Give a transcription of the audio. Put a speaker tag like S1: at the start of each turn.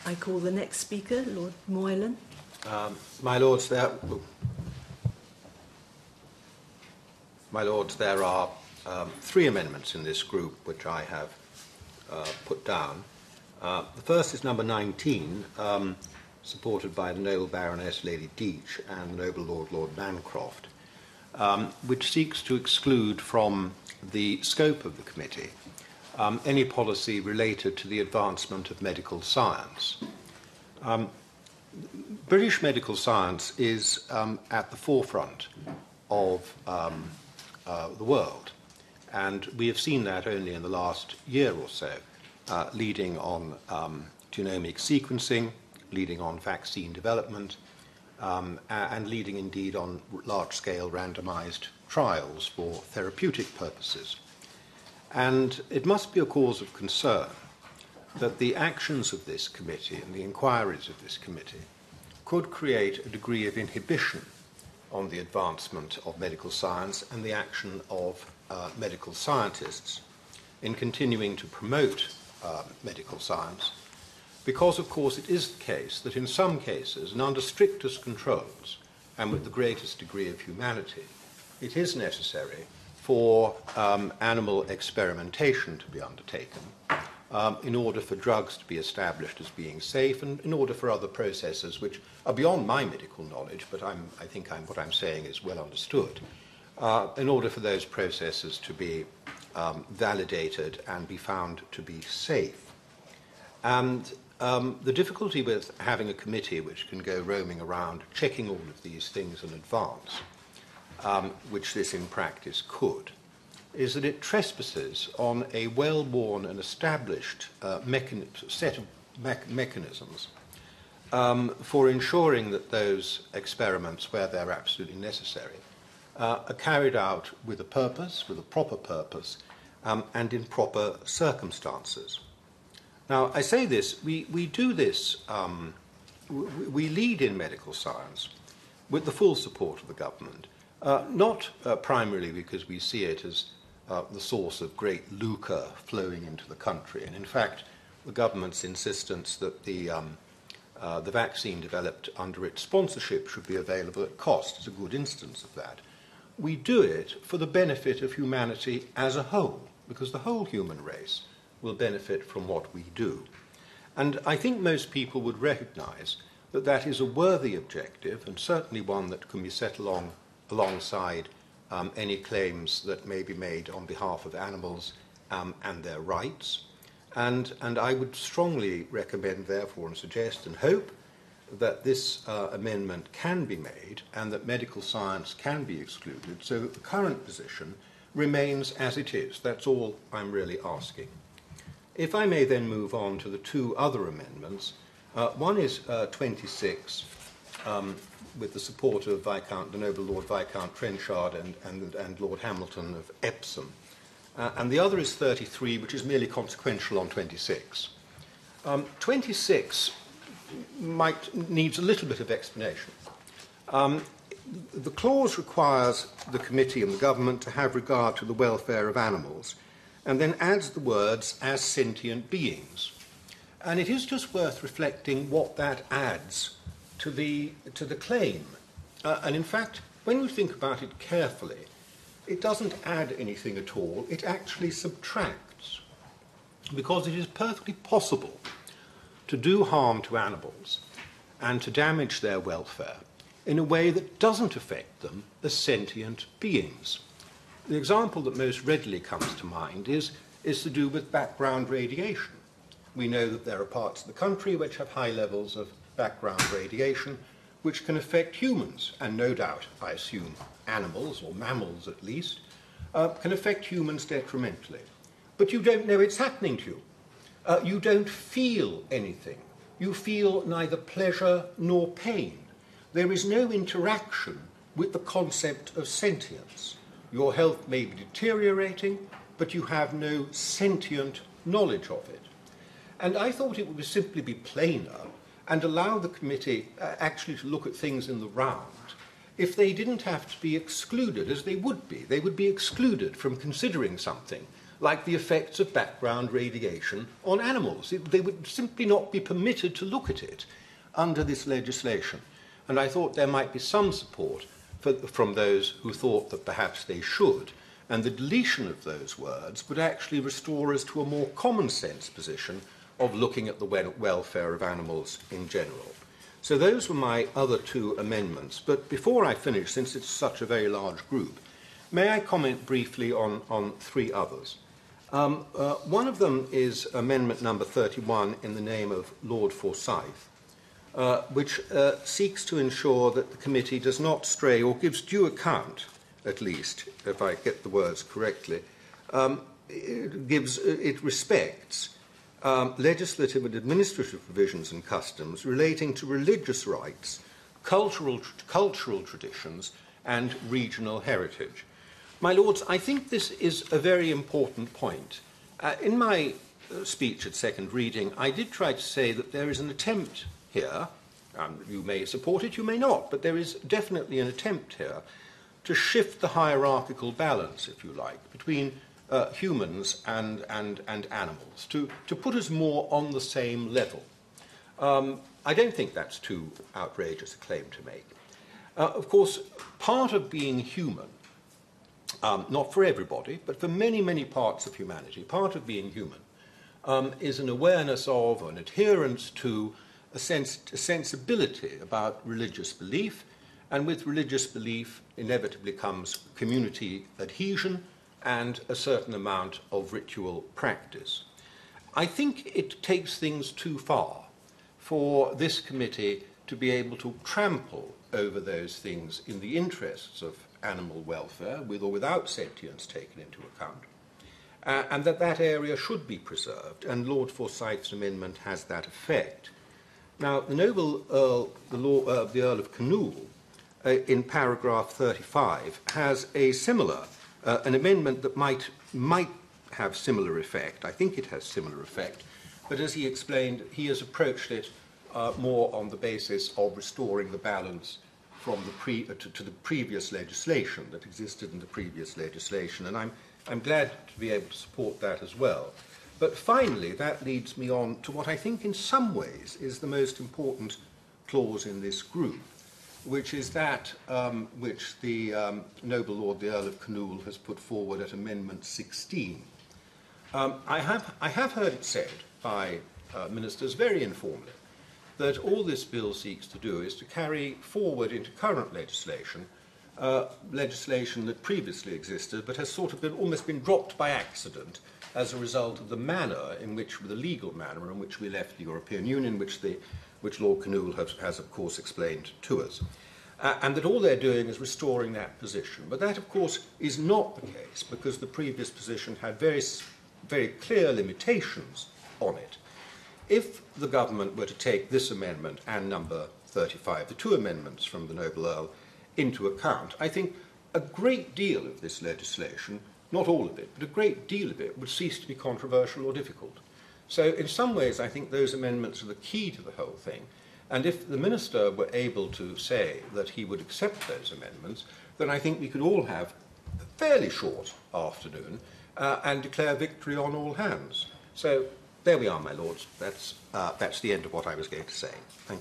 S1: I call the next speaker, Lord Moylan.
S2: My Lords, there are three amendments in this group which I have put down. The first is number 19, supported by the Noble Baroness Lady Deach and the Noble Lord Mancroft, which seeks to exclude from the scope of the committee any policy related to the advancement of medical science. British medical science is at the forefront of the world, and we have seen that only in the last year or so, leading on genomic sequencing, leading on vaccine development, and leading indeed on large-scale randomized trials for therapeutic purposes. And it must be a cause of concern that the actions of this committee and the inquiries of this committee could create a degree of inhibition on the advancement of medical science and the action of medical scientists in continuing to promote medical science, because, of course, it is the case that in some cases, and under strictest controls and with the greatest degree of humanity, it is necessary for animal experimentation to be undertaken in order for drugs to be established as being safe, and in order for other processes which are beyond my medical knowledge, but I think what I'm saying is well understood, in order for those processes to be validated and be found to be safe. And the difficulty with having a committee which can go roaming around checking all of these things in advance, which this in practice could, is that it trespasses on a well-worn and established set of mechanisms for ensuring that those experiments, where they're absolutely necessary, are carried out with a purpose, with a proper purpose, and in proper circumstances. Now, I say this, we do this, we lead in medical science with the full support of the government, not primarily because we see it as the source of great lucre flowing into the country. And in fact, the government's insistence that the vaccine developed under its sponsorship should be available at cost is a good instance of that. We do it for the benefit of humanity as a whole, because the whole human race will benefit from what we do. And I think most people would recognize that that is a worthy objective, and certainly one that can be set alongside any claims that may be made on behalf of animals and their rights. And I would strongly recommend, therefore, and suggest and hope that this amendment can be made and that medical science can be excluded, so that the current position remains as it is. That's all I'm really asking. If I may then move on to the two other amendments. One is 26, with the support of the Noble Lord Viscount Trenchard and Lord Hamilton of Epsom. And the other is 33, which is merely consequential on 26. 26 needs a little bit of explanation. The clause requires the committee and the government to have regard to the welfare of animals, and then adds the words, as sentient beings. And it is just worth reflecting what that adds to the claim. And in fact, when you think about it carefully, it doesn't add anything at all, it actually subtracts. Because it is perfectly possible to do harm to animals and to damage their welfare in a way that doesn't affect them as sentient beings. The example that most readily comes to mind is to do with background radiation. We know that there are parts of the country which have high levels of background radiation which can affect humans, and no doubt, I assume, animals, or mammals at least, can affect humans detrimentally. But you don't know it's happening to you. You don't feel anything. You feel neither pleasure nor pain. There is no interaction with the concept of sentience. Your health may be deteriorating, but you have no sentient knowledge of it. And I thought it would simply be plainer and allow the committee actually to look at things in the round if they didn't have to be excluded, as they would be. They would be excluded from considering something like the effects of background radiation on animals. They would simply not be permitted to look at it under this legislation. And I thought there might be some support from those who thought that perhaps they should, and the deletion of those words would actually restore us to a more common sense position of looking at the welfare of animals in general. So those were my other two amendments. But before I finish, since it's such a very large group, may I comment briefly on three others? One of them is Amendment number 31 in the name of Lord Forsyth, which seeks to ensure that the committee does not stray, or gives due account, at least, if I get the words correctly, it respects legislative and administrative provisions and customs relating to religious rights, cultural traditions, and regional heritage. My Lords, I think this is a very important point. In my speech at second reading, I did try to say that there is an attempt here, you may support it, you may not, but there is definitely an attempt here to shift the hierarchical balance, if you like, between humans and animals, to put us more on the same level. I don't think that's too outrageous a claim to make. Of course, part of being human, not for everybody, but for many, many parts of humanity, part of being human is an awareness of, an adherence to, a sensibility about religious belief, and with religious belief inevitably comes community adhesion and a certain amount of ritual practice. I think it takes things too far for this committee to be able to trample over those things in the interests of animal welfare, with or without sentience taken into account, and that area should be preserved, and Lord Forsyth's amendment has that effect. Now, the noble Earl, the Earl of Kinnoul, in paragraph 35, has a similar, an amendment that might have similar effect. I think it has similar effect, but as he explained, he has approached it more on the basis of restoring the balance from to the previous legislation that existed in the previous legislation, and I'm glad to be able to support that as well. But finally, that leads me on to what I think in some ways is the most important clause in this group, which is that which the noble Lord the Earl of Kinnoul has put forward at Amendment 16. I have heard it said by ministers very informally that all this bill seeks to do is to carry forward into current legislation legislation that previously existed but has sort of almost been dropped by accident as a result of the manner in which, the legal manner in which we left the European Union, which Lord Kinnoul has of course explained to us. And that all they're doing is restoring that position. But that, of course, is not the case, because the previous position had very clear limitations on it. If the government were to take this amendment and number 35, the two amendments from the noble Earl, into account, I think a great deal of this legislation, not all of it, but a great deal of it, would cease to be controversial or difficult. So in some ways, I think those amendments are the key to the whole thing. And if the minister were able to say that he would accept those amendments, then I think we could all have a fairly short afternoon and declare victory on all hands. So there we are, my lords. That's the end of what I was going to say. Thank you.